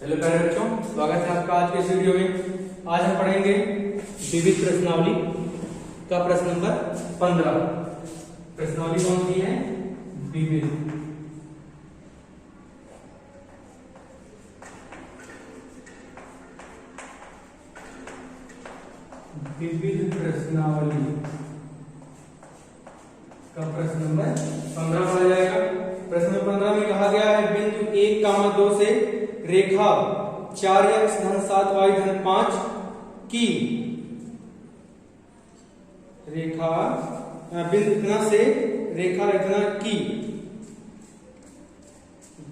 Hello प्यारे बच्चों, स्वागत है आपका आज के इस वीडियो में। आज हम पढ़ेंगे विविध प्रश्नावली का प्रश्न नंबर 15। प्रश्नावली कौन सी है? विविध। विविध प्रश्नावली का प्रश्न नंबर 15 पढ़ा जाएगा। प्रश्न नंबर 15 में कहा गया है बिंदु 1, 2 से रेखा 4x धन 7y धन 5 की रेखा बिंदु इतना से रेखा इतना की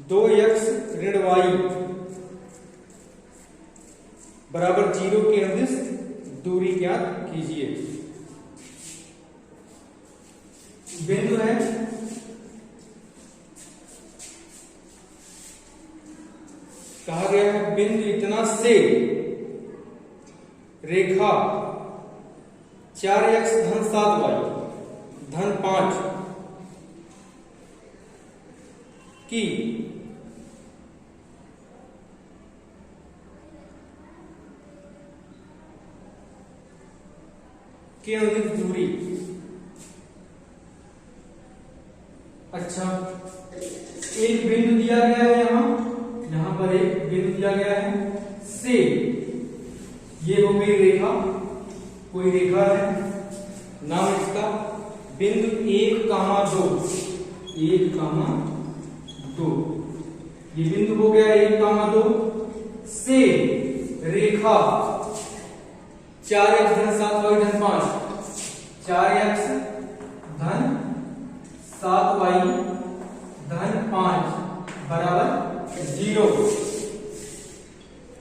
2x ऋण y बराबर 0 के अनुदिश दूरी ज्ञात कीजिए। बिंदु है कहा गया है बिंदु इतना से रेखा 4x धन 7y धन 5 की के अनुदिश दूरी। अच्छा, एक बिंदु दिया गया है यहां पर एक बिंदु दिया गया है से, ये हो गई रेखा, कोई रेखा है, नाम इसका बिंदु 1, 2, ये बिंदु हो गया 1, 2 से रेखा 4x धन 7y धन 5, 4x धन 7y धन 5 बराबर 0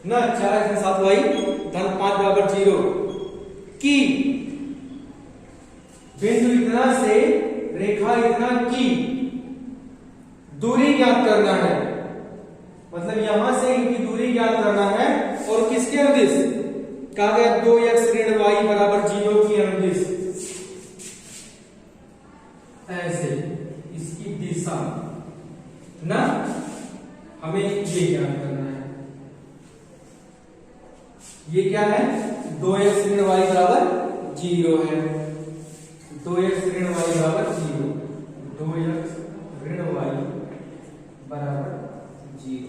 ना, 4x धन 7y धन 5 बराबर 0 की बिंदु इतना से रेखा इतना की दूरी ज्ञात करना है। मतलब यहां से इनकी दूरी ज्ञात करना है और किसके अनुदिश? कहा गया 2x ऋण y बराबर 0 की अनुदिश। ऐसे इसकी दिशा ना हमें ये ज्ञात करना है। ये क्या है? 2x ऋण y बराबर 0 है। 2x ऋण y बराबर 0, 2x ऋण y बराबर 0।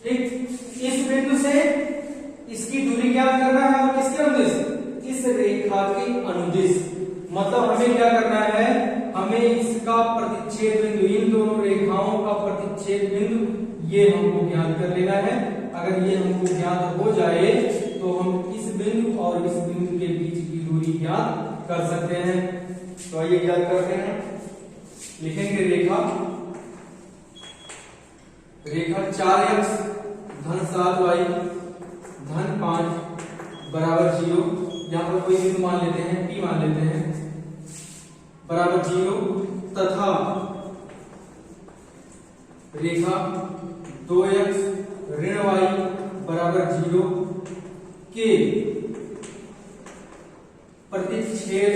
ठीक, इस बिंदु से इसकी दूरी ज्ञात करना है और किसके अनुदिश? इस रेखा के अनुदिश। मतलब हमें क्या करना है? हमें इसका प्रतिच्छेद बिंदु, इन दोनों रेखाओं का प्रतिच्छेद बिंदु ये हमको ज्ञात कर लेना है। अगर ये हमको ज्ञात हो जाए तो हम इस बिंदु और इस बिंदु के बीच की दूरी ज्ञात कर सकते हैं। तो आइए ज्ञात करते हैं। लिखेंगे रेखा 4x धन 7y धन 5 बराबर 0। यहां पर कोई बिंदु मान लेते हैं, P मान लेते हैं, बराबर 0 तथा रेखा 2x ऋण y बराबर 0 के प्रतिच्छेद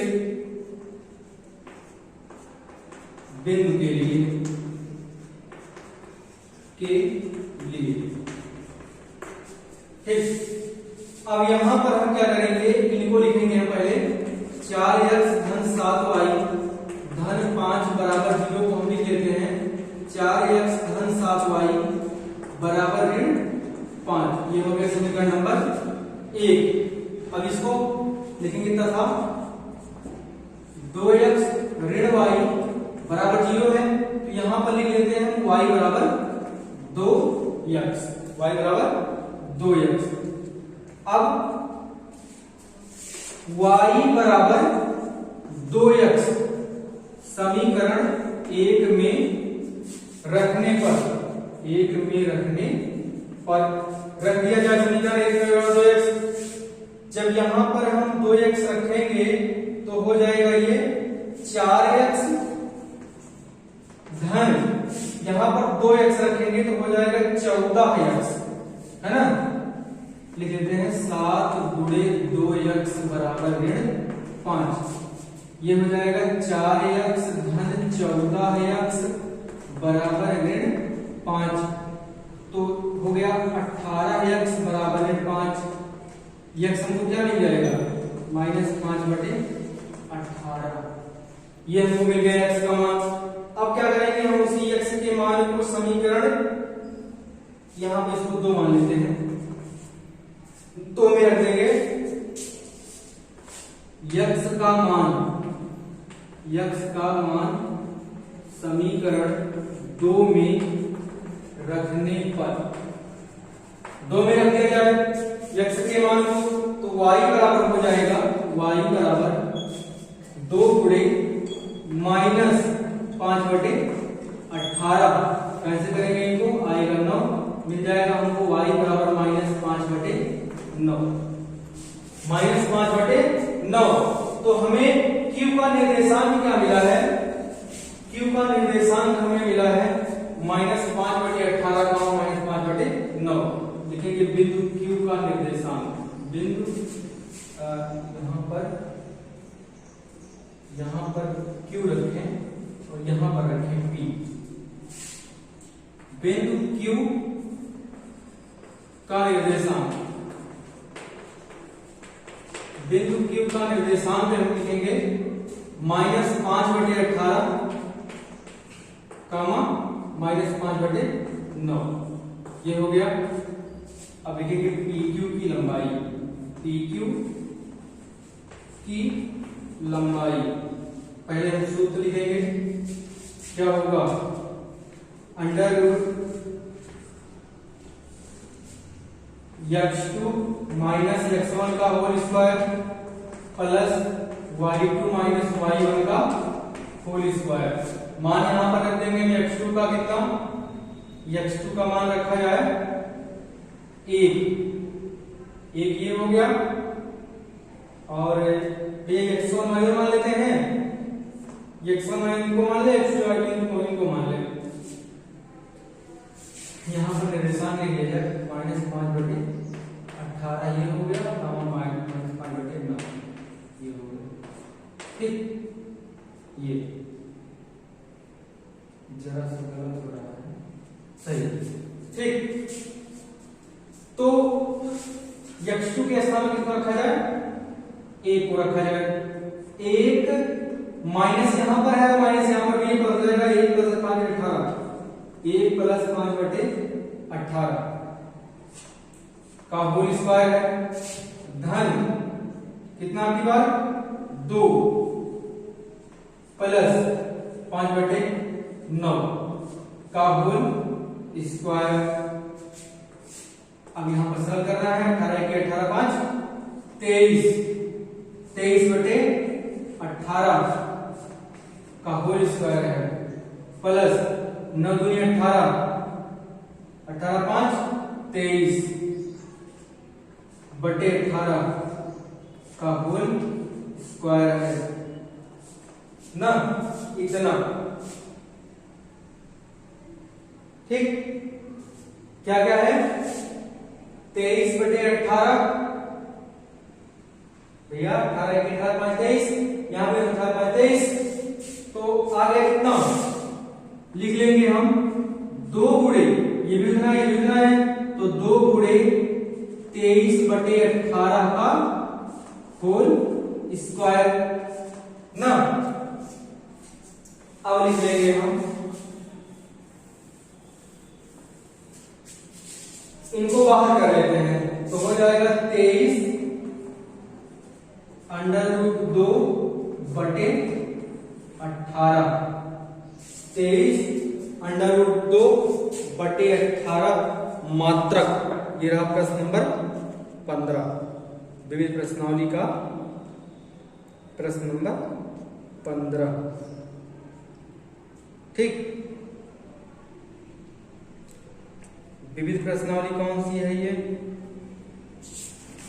बिंदु के लिए ठीक। अब यहां पर हम क्या करेंगे? इनको लिखेंगे हम पहले 4x धन 7y धन 5 बराबर 0 को हम लिख लेते हैं 4x धन 7y बराबर ऋण 5। ये हो गया समीकरण नंबर 1। अब इसको लिखेंगे तथा 2x ऋण y बराबर 0 है, तो यहां पर लिख लेते हैं y बराबर 2x, y बराबर 2x। अब y बराबर 2x समीकरण 1 में रखने पर रख दिया जाए समीकरण 1 में 2x। जब यहां पर हम 2x रखेंगे तो हो जाएगा ये 4x धन, यहां पर 2x रखेंगे तो हो जाएगा 14x, है ना। लिख देते हैं 7 गुणे 2x बराबर ऋण 5। ये हो जाएगा 4x धन 14x बराबर ऋण 5। तो हो गया ये हमको मिल गया x का मान। अब क्या करेंगे हम उसी x के मान को समीकरण यहां पे इसको 2 मान लेते हैं, 2 में रख देंगे x का मान समीकरण 2 में रखने पर 2 में रख दिया जाए x के मान को, तो y बराबर हो जाएगा y बराबर 2 गुणे माइनस 5/18। कैसे करेंगे इनको, आएगा 9, मिल जाएगा हमको y बराबर माइनस 5/9, माइनस 5/9। तो हमें q का निर्देशांक क्या मिला है, q का निर्देशांक हमें मिला है माइनस 5/18 का माइनस 5/9। लिखेंगे बिंदु q का निर्देशांक, बिंदु यहां पर q रखें और यहां पर रखें p। बिंदु q का निर्देशांक, बिंदु q का निर्देशांक हम लिखेंगे माइनस 5/18 कामा माइनस 5/9, ये हो गया। अब लिखेंगे PQ की लंबाई, PQ की लंबाई, पहले हम सूत्र लिखेंगे, क्या होगा, under root x2 minus x1 का whole square plus y2 minus y1 का होल स्क्वायर। मान यहां पर रख देंगे x2 का कितना, x2 का मान रखा जाए 1, ये हो गया। और ये x1 y1 मान लेते हैं, x1 y1 को मान ले, x2 y2 को मान ले। यहां पर निर्देशांक लिख लिया जाए माइनस 5/18, ये हो गया, माइनस 5/9 ये हो गया। ठीक, ये जरा सा गलत हो रहा है, सही, ठीक। तो x2 के स्थान में कितना रखा जाए, 1 को रखा जाए, 1 माइनस यहां पर है, माइनस यहां पर भी बदल जाएगा, 1 प्लस 5/18, 1 प्लस 5/18 का होल स्क्वायर है, धन कितना की बार 2 प्लस 5/9 का होल स्क्वायर। अब यहां पर सरल करना है, 18 के 18 5 23, 23/18 का होल स्क्वायर है, प्लस 9 दूनी 18, 18 5 23 बटे 18 का होल स्क्वायर है ना, इतना। ठीक, क्या क्या है, 23/18 भैया, 18 के 18 5 23, यहां पे 18 5 23, तो आ गया कितना, लिख लेंगे हम 2 गुणे, ये भी लिखना है, ये भी लिखना है, तो 2 गुणे 23/18 का होल स्क्वायर ना। अब लिख लेंगे हम, इनको बाहर कर लेते हैं, तो हो जाएगा 23 अंडर रूट 2 बटे 18, 23 अंडर रूट 2 बटे 18 मात्रक। ये रहा प्रश्न नंबर 15, विविध प्रश्नावली का प्रश्न नंबर 15। ठीक, विविध प्रश्नावली कौन सी है, ये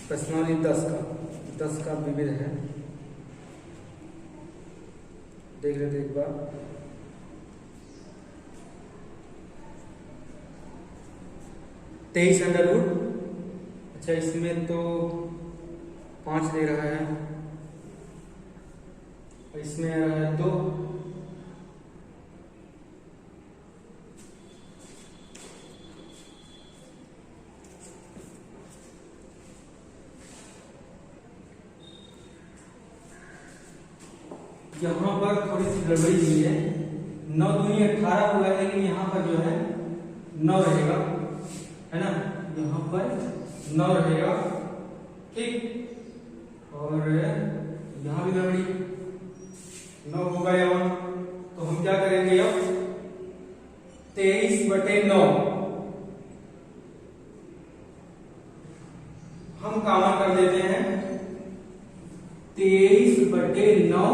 प्रश्नावली 10 का विविध है, देख लेते एक बार। तेईस अंडर रूट, अच्छा इसमें तो 5 दे रहा है, इसमें आ रहा है 2, यहाँ पर थोड़ी सी गड़बड़ी हुई है, 9 दूनी 18 हुआ है, लेकिन यहाँ पर जो है 9 रहेगा, है ना, यहाँ पर 9 रहेगा, ठीक। और यहाँ भी गड़बड़ी 9 होगा यहाँ, तो हम क्या करेंगे अब 23/9 हम कॉमन कर देते हैं। 23/9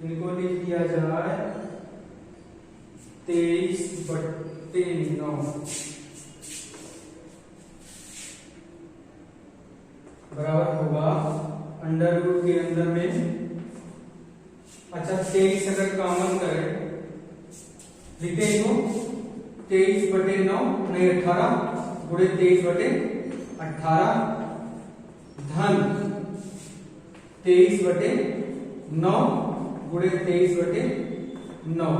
इनको लिख दिया जाए 23/9 बराबर होगा अंडर रूट के अंदर में, अच्छा 23 अगर कॉमन करें लिखते हैं इनको 23/9 नहीं 18 गुणे 23/18 धन 23/9 गुणे 23/9,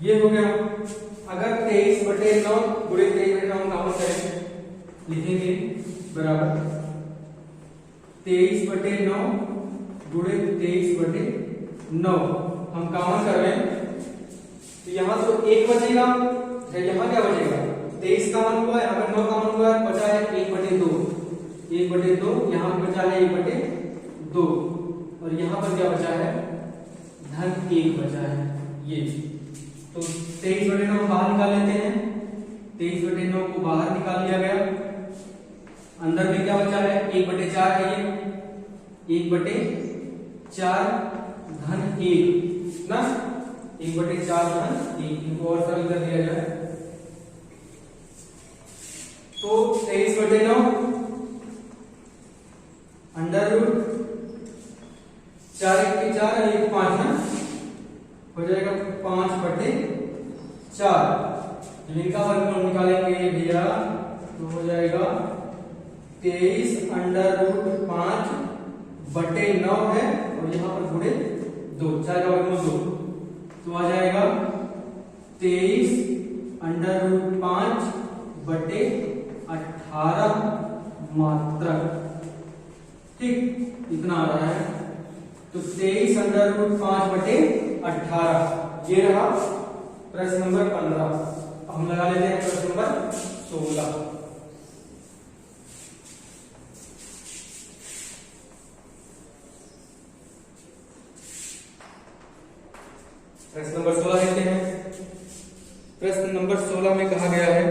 ये हो गया। अगर 23/9 गुणे 23/9 हम कॉमन करें लिखेंगे बराबर 23/9 गुणे 23/9 हम कॉमन कर रहे हैं, तो यहां तो 1 बचेगा, यहाँ क्या बचेगा 23 कॉमन हुआ, यहाँ पर 9 कॉमन हुआ, बचा है 1/2, 1/2 यहाँ पर बचा है 1/2, और यहाँ पर क्या बचा है धन 1 बचा है, ये तो 23/9 बाहर निकाल लेते हैं, 23/9 को बाहर निकाल लिया गया, अंदर में क्या बचा है 1/4 है, ये 1/4 धन 1 ना, 1/4 धन 1, इनको और सरल कर दिया जाए तो 23/9 अंडर रूट 4 1 4 1 5 ना हो जाएगा 5/4, इनका वर्गमूल निकालेंगे भैया तो हो जाएगा 23 अंडर रूट 5/9 है, और यहाँ पर गुणे 2, 4 का वर्गमूल 2, तो आ जाएगा 23 अंडर रूट 5/18 मात्रक, ठीक इतना आ रहा है। तो 23 अंडर रूट 5/18 ये रहा प्रश्न नंबर 15। हम लगा लेते हैं प्रश्न नंबर 16। प्रश्न नंबर 16 लेते हैं। प्रश्न नंबर 16 में कहा गया है,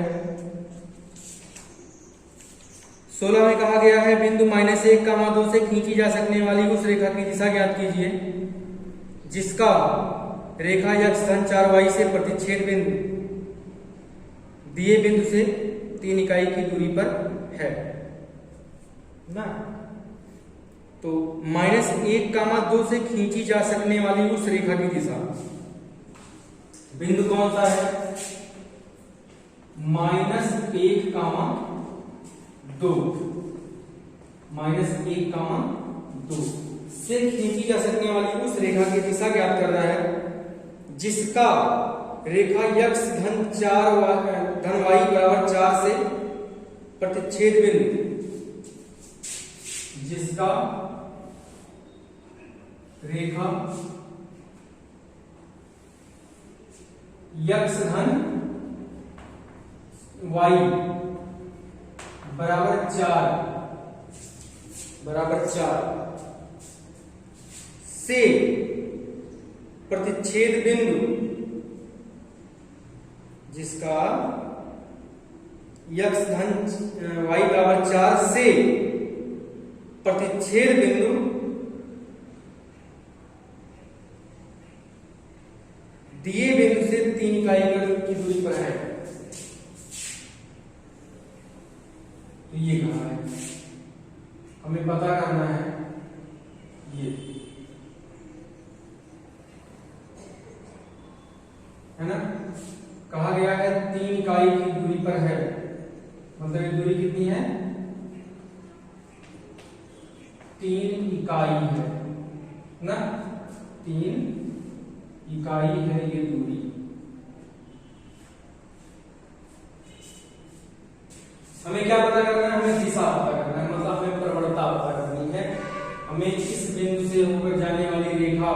16 में कहा गया है बिंदु -1, 2 से खींची जा सकने वाली उस रेखा की दिशा ज्ञात कीजिए जिसका रेखा अक्ष धन 4y से प्रतिच्छेद बिंदु दिए बिंदु से 3 इकाई की दूरी पर है ना। तो -1, 2 से खींची जा सकने वाली उस रेखा की दिशा, बिंदु कौन सा है -1, 2 -1, 2 से खींची जा सकने वाली उस रेखा की दिशा ज्ञात करना है जिसका रेखा x धन y बराबर 4 से प्रतिच्छेद बिंदु, जिसका रेखा x धन y बराबर 4 से प्रतिच्छेद बिंदु, जिसका x धन y बराबर 4 से प्रतिच्छेद बिंदु दिए बिंदु से 3 इकाई की दूरी पर है। तो ये कहा है, हमें पता करना है ये, है ना। कहा गया है 3 इकाई की दूरी पर है, मतलब ये दूरी कितनी है 3 इकाई है ना, 3 इकाई है ये दूरी। हमें क्या पता करना है, हमें दिशा पता करना है, मतलब हमें हमें इस बिंदु से होकर जाने वाली रेखा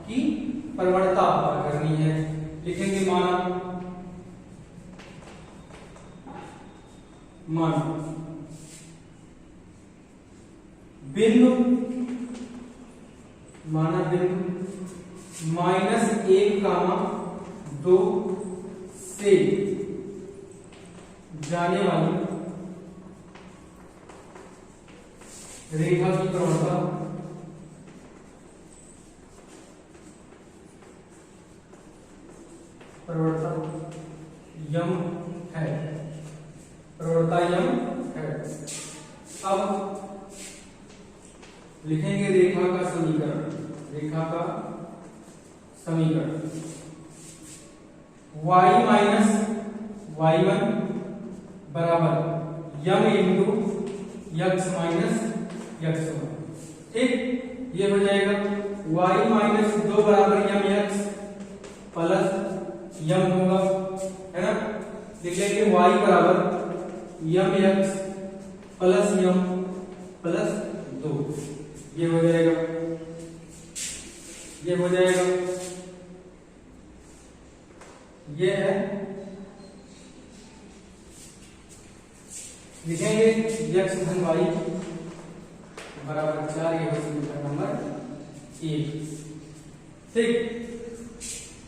की प्रवणता पता करनी है। लिखेंगे माना बिंदु -1, 2 से जाने वाली रेखा की प्रवणता यम है। अब लिखेंगे रेखा का समीकरण y माइनस y1 बराबर M into x minus x1। ठीक, ये हो जाएगा y माइनस 2 बराबर यम यक्स प्लस यम होगा, है ना। लिख लेंगे y बराबर यम यक्स प्लस यम प्लस 2। ये हो जाएगा ये है। लिखेंगे यक्स धन वाई बराबर 4। ये हो समीकरण नंबर 1। ठीक,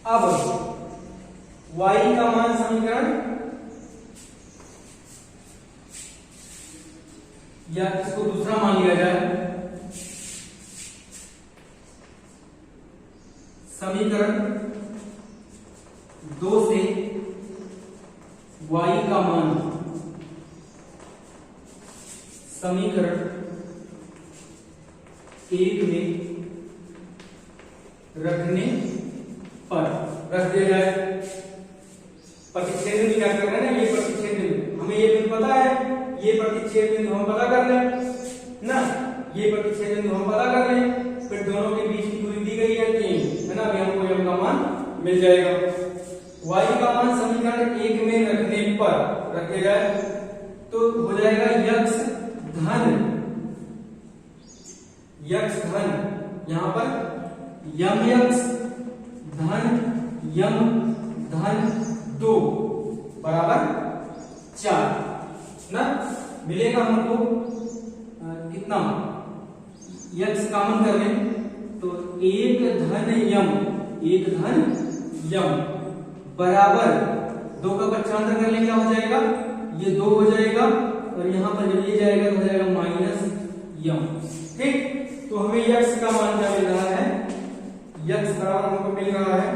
अब y का मान समीकरण या इसको दूसरा मान लिया जाए, समीकरण 2 से y का मान समीकरण 1 में रखने पर रख दिया जाए। प्रतिच्छेद भी क्या कर रहे हैं ना, ये प्रतिच्छेद हमें ये बिंदु पता है, ये प्रतिच्छेद बिंदु हम पता कर लें ना, ये प्रतिच्छेद बिंदु हम पता कर लें, फिर दोनों के बीच की दूरी दी गई है 3, है ना। अभी हमको m का मान मिल जाएगा। y का मान समीकरण 1 में रखने पर रखे जाए तो हो जाएगा यक्स धन यहां पर यम यक्स धन यम धन 2 बराबर 4 ना। मिलेगा हमको कितना, यक्स कॉमन कर लें तो 1 धन यम बराबर 2 का पक्षांतर कर लें, क्या हो जाएगा, ये 2 हो जाएगा और यहां पर जब ये जाएगा तो हो जाएगा माइनस यम। ठीक, तो हमें यक्स का मान क्या मिल रहा है, यक्स बराबर हमको मिल रहा है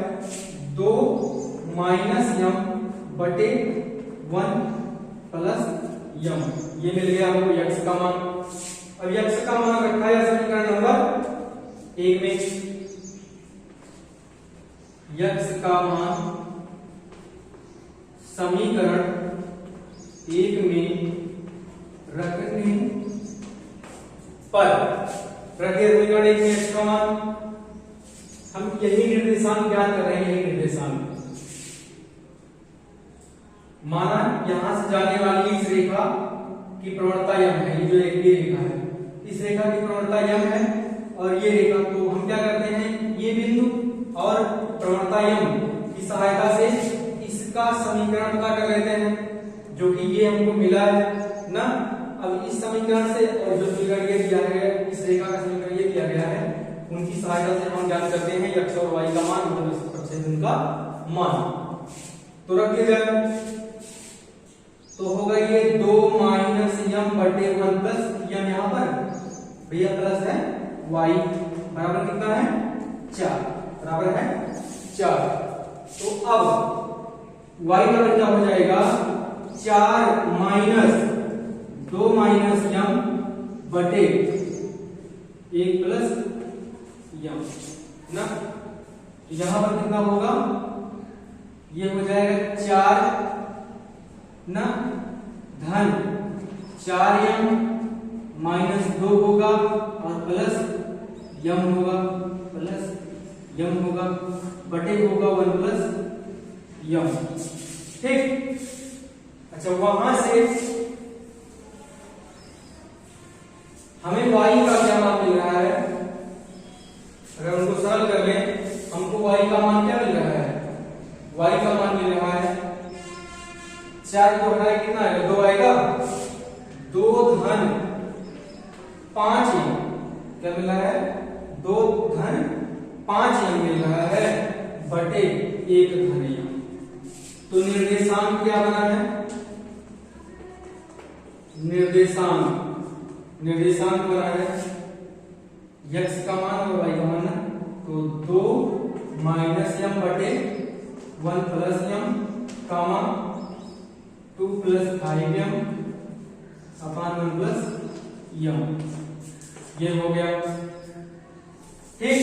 2 माइनस यम बटे 1 प्लस यम। ये मिल गया हमको यक्स का मान। अब यक्स का मान रखा है समीकरण नंबर 1 में। यक्स का मान समीकरण 1 में रखने पर रखे समीकरण 1 में यक्स का मान, हम यही निर्देशांक ज्ञात कर रहे हैं। यही निर्देशांक माना यहां से जाने वाली इस रेखा की प्रवणता यम है। ये जो एक रेखा है, इस रेखा की प्रवणता यम है और ये रेखा, तो हम क्या करते हैं, ये बिंदु और प्रवणता यम की सहायता से इसका समीकरण पता कर लेते हैं, जो कि ये हमको मिला है ना। अब इस समीकरण से और जो समीकरण ये दिया गया है, इस रेखा का समीकरण ये दिया गया है, उनकी सहायता से हम ज्ञात करते हैं यक्स और वाई का मान, मतलब इस प्रतिच्छेद का मान। तो रख दिया जाए तो होगा ये 2 माइनस यम बटे 1 प्लस यम, यहां पर भैया प्लस है y बराबर कितना है 4, बराबर है 4। तो अब y का क्या हो जाएगा 4 माइनस 2 माइनस यम बटे 1 प्लस यम ना। यहां पर कितना होगा, ये हो जाएगा 4 ना धन 4 यम माइनस 2 होगा और प्लस यम होगा बटे होगा 1 प्लस यम। ठीक, अच्छा वहां से हमें y का क्या मान मिल रहा है, अगर उनको सरल कर लें हमको y का मान क्या मिल रहा है, y का मान मिल रहा है 4 को हटाए कितना आएगा, 2 आएगा, 2 धन 5 क्या मिल रहा है, 2 धन 5 मिल रहा है बटे 1 धन। तो निर्देशांक क्या बना है, निर्देशांक बना है x का मान और y का मान, तो 2 माइनस m बटे 1 प्लस m कामा 2 प्लस 5m अपान 1 प्लस m, ये हो गया। ठीक,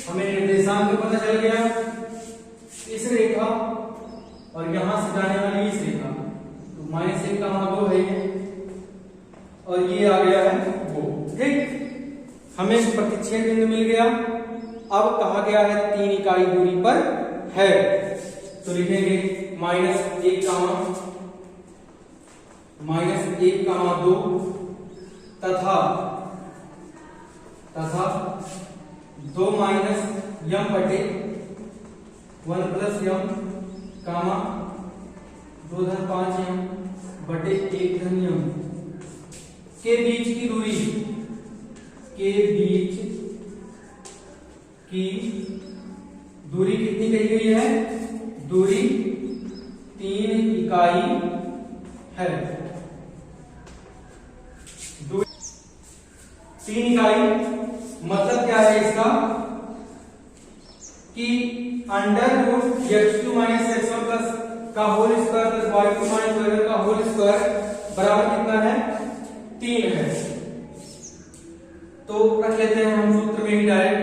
हमें निर्देशांक पता चल गया, इस रेखा और यहां से जाने वाली इस रेखा, तो -1 का मान 2 है और ये आ गया है वो। ठीक, हमें प्रतिच्छेद बिंदु मिल गया। अब कहा गया है 3 इकाई दूरी पर है, तो लिखेंगे -1 कामा 2 तथा 2 माइनस m बटे 1 प्लस m कामा 2 धन 5m बटे 1 धन m के बीच की दूरी, कितनी कही गई है, दूरी 3 इकाई है। 3 इकाई मतलब क्या है इसका कि under root x2 minus x1 plus का whole square plus y2 minus y1 का होल स्क्वायर बराबर कितना है, 3 है। तो रख लेते हैं हम सूत्र में ही डायरेक्ट,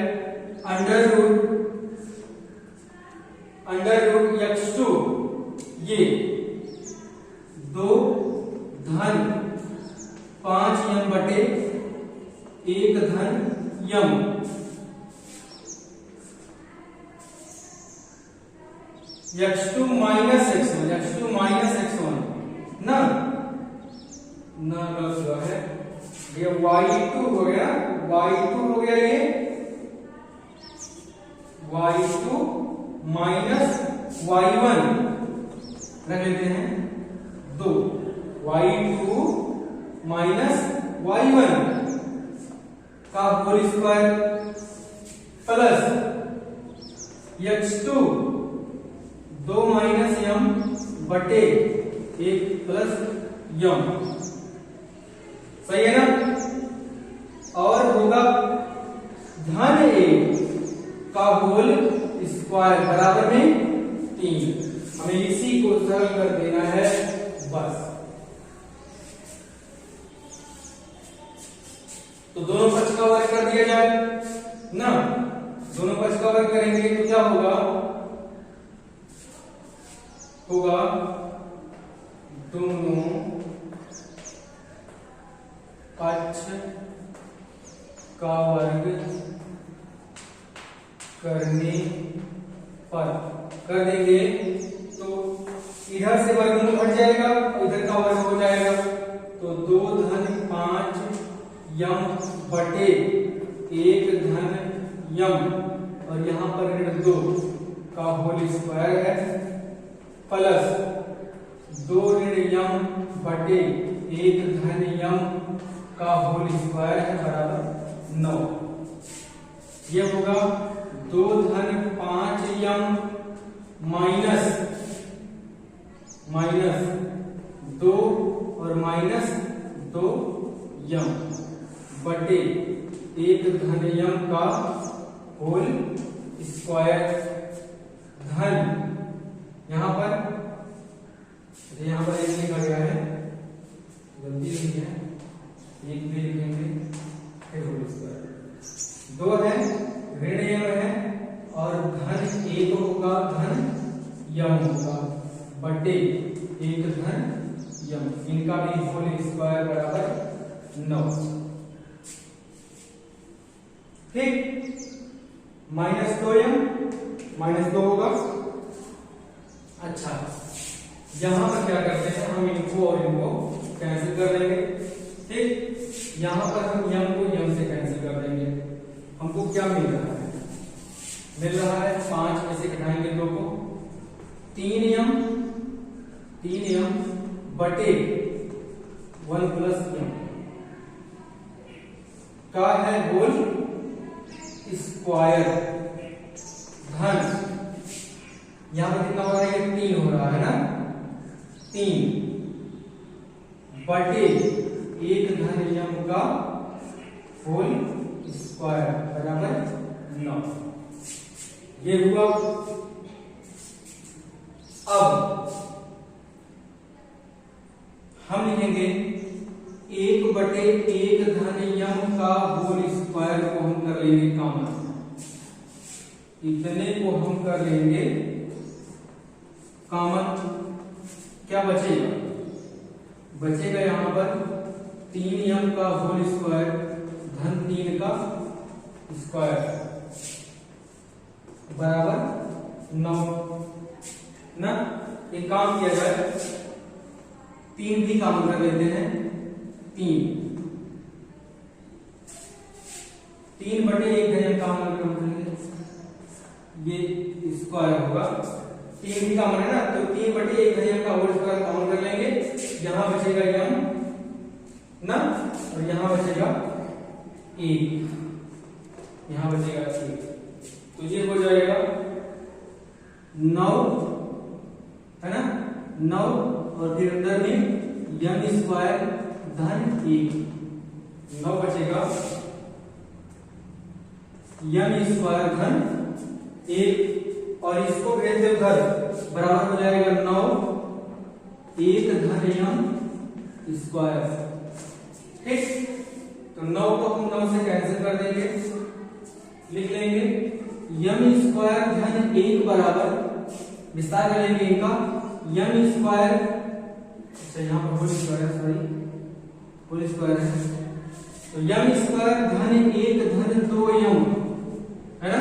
अंडर रूट x2 ये 2 धन 5m बटे 1 धन m x2 माइनस x1 ना गलत हुआ है, ये y2 हो गया, ये y2 माइनस y1 रख लेते हैं 2, y2 माइनस y1 का whole square plus x2 2 minus m बटे 1 प्लस m, सही है ना। और होगा धन 1 का होल स्क्वायर बराबर में 3, हमें इसी को सरल कर देना है बस। तो दोनों पक्ष का वर्ग कर दिया जाए ना, दोनों पक्ष का वर्ग करेंगे तो क्या होगा, दोनों पक्ष का वर्ग करने पर कर देंगे तो इधर से वर्गमूल हट जाएगा, इधर का वर्ग हो जाएगा, तो 2 धन 5m बटे 1 धन m और यहां पर ऋण 2 का होल स्क्वायर है प्लस 2 ऋण m बटे 1 धन m का होल स्क्वायर है बराबर 9। ये होगा 2 धन 5m माइनस 2 और माइनस 2m बटे 1 धन m का होल स्क्वायर धन यहां पर एक लिखा गया है, गलती नहीं है, एक भी लिखेंगे फिर होल स्क्वायर 2 है, ऋण m है और धन 1 होगा, धन m होगा बटे 1 धन m, इनका भी होल स्क्वायर बराबर 9। ठीक, -2m -2 होगा। अच्छा, यहां पर क्या करते हैं हम, इनको और इनको कैंसिल कर देंगे। ठीक, यहां पर हम यम को यम से कैंसिल कर देंगे। हमको क्या मिल रहा है? मिल रहा है 5 में से घटाएंगे 2 को 3m बटे 1 प्लस m का है होल स्क्वायर धन, यहां पर कितना हो रहा है? ये 3 हो रहा है ना, 3 बटे 1 धन m का होल स्क्वायर बराबर 9। ये हुआ। अब हम लिखेंगे 1 बटे 1 धन m का होल स्क्वायर को हम कर लेंगे कॉमन, इतने को हम कर लेंगे कॉमन। क्या बचेगा? बचेगा यहां पर 3m का होल स्क्वायर धन 3 का स्क्वायर बराबर 9 ना। एक काम किया जाए, 3 भी काम कर लेते हैं। 3 बटे 1 धन काम करेंगे, ये स्क्वायर होगा। 3 भी कॉमन है ना, तो 3 बटे 1 धन का होल स्क्वायर कॉमन कर लेंगे। यहां बचेगा m ना, और यहां बचेगा 1, यहां बचेगा 1, तो ये हो जाएगा 9 है ना, 9 और फिर अंदर में m स्क्वायर धन 1, 9 बचेगा m स्क्वायर धन 1, और इसको भेज दो घर, बराबर हो जाएगा 9 1 धन m स्क्वायर। ठीक, तो 9 को हम 9 से कैंसिल कर देंगे, लिख लेंगे m स्क्वायर धन 1 बराबर, विस्तार करेंगे इनका, m स्क्वायर, अच्छा यहाँ पर होल स्क्वायर है, सॉरी होल स्क्वायर है, तो m स्क्वायर धन 1 धन 2m है ना।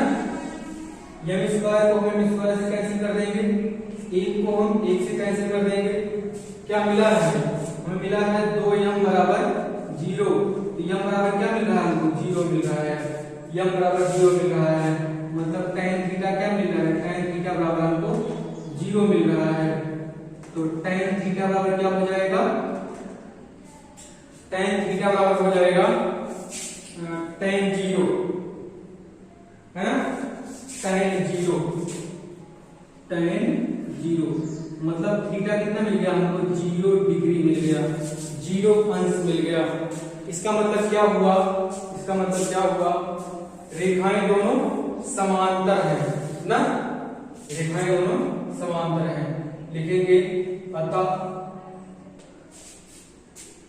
m स्क्वायर को हम m स्क्वायर से कैंसिल कर देंगे, 1 को हम 1 से कैंसिल कर देंगे। क्या मिला है? हमें मिला है 2m बराबर 0, तो m बराबर क्या मिल रहा है हमको? 0 मिल रहा है। m बराबर 0 मिल रहा है, मतलब tan थीटा क्या मिल रहा है? tan थीटा बराबर हमको 0 मिल रहा है। तो tan थीटा बराबर क्या हो जाएगा? tan थीटा बराबर हो जाएगा tan 0 है ना, tan 0 मतलब थीटा कितना मिल गया हमको? 0 डिग्री मिल गया, 0 अंश मिल गया। इसका मतलब क्या हुआ? इसका मतलब क्या हुआ? रेखाएं दोनों समांतर हैं ना, रेखाएं दोनों समांतर हैं। लिखेंगे अतः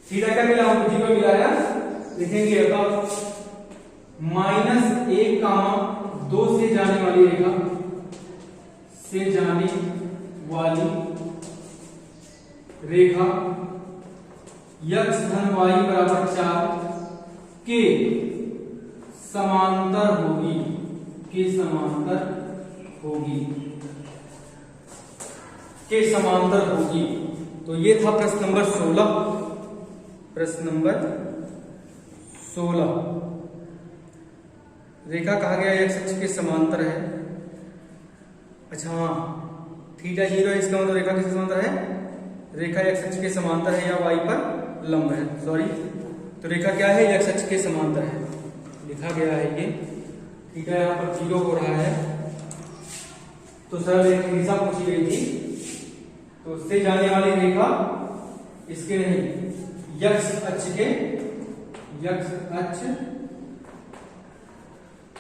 थीटा क्या मिला हमको? 0 मिला है। लिखेंगे अतः -1, 2 से जाने वाली रेखा से जाने वाली रेखा x धन y बराबर 4 के समांतर होगी, के समांतर होगी, के समांतर होगी। तो ये था प्रश्न नंबर 16। प्रश्न नंबर 16, रेखा कहा गया x अक्ष के समांतर है। अच्छा हाँ, थीटा 0 है, इसका मतलब रेखा किसके समांतर है? रेखा x अक्ष के समांतर है या y पर लंब है, सॉरी। तो रेखा क्या है? x अक्ष के समांतर है, लिखा गया है ये। थीटा यहाँ पर 0 हो रहा है, तो सरल रेखा दिशा पूछी गई थी, तो उससे जाने वाली रेखा इसके नहीं, x अक्ष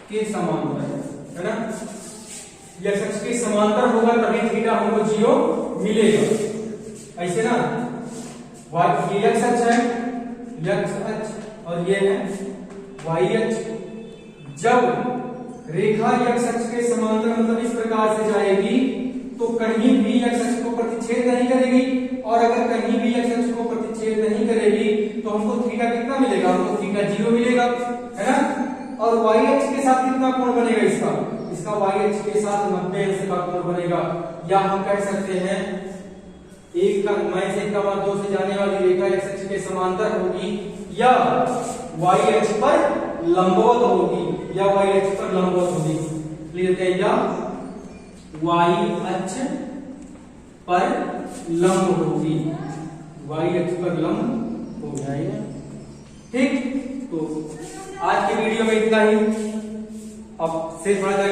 के समांतर है ना। x अक्ष के समांतर होगा तभी थीटा हमको 0 मिलेगा, ऐसे ना। ये x अक्ष है, x अक्ष, और ये है y अक्ष। जब रेखा x अक्ष के समांतर मतलब इस प्रकार से जाएगी तो कहीं भी x अक्ष को प्रतिच्छेद नहीं करेगी, और अगर कहीं भी x अक्ष को प्रतिच्छेद नहीं करेगी तो हमको थीटा कितना मिलेगा? हमको थीटा 0 मिलेगा, है ना। और y अक्ष के साथ कितना कोण बनेगा? इसका y अक्ष के साथ 90 अंश का कोण बनेगा। या हम कह सकते हैं 1 से 2 से जाने वाली रेखा x अक्ष के समांतर होगी, या y अक्ष पर लंबवत होगी या y अक्ष पर लंबवत होगी। लिख देते हैं या y अक्ष पर लंब होगी, y अक्ष पर लंब हो जाएगा। ठीक, तो आज की वीडियो में इतना ही। अब से थोड़ा सा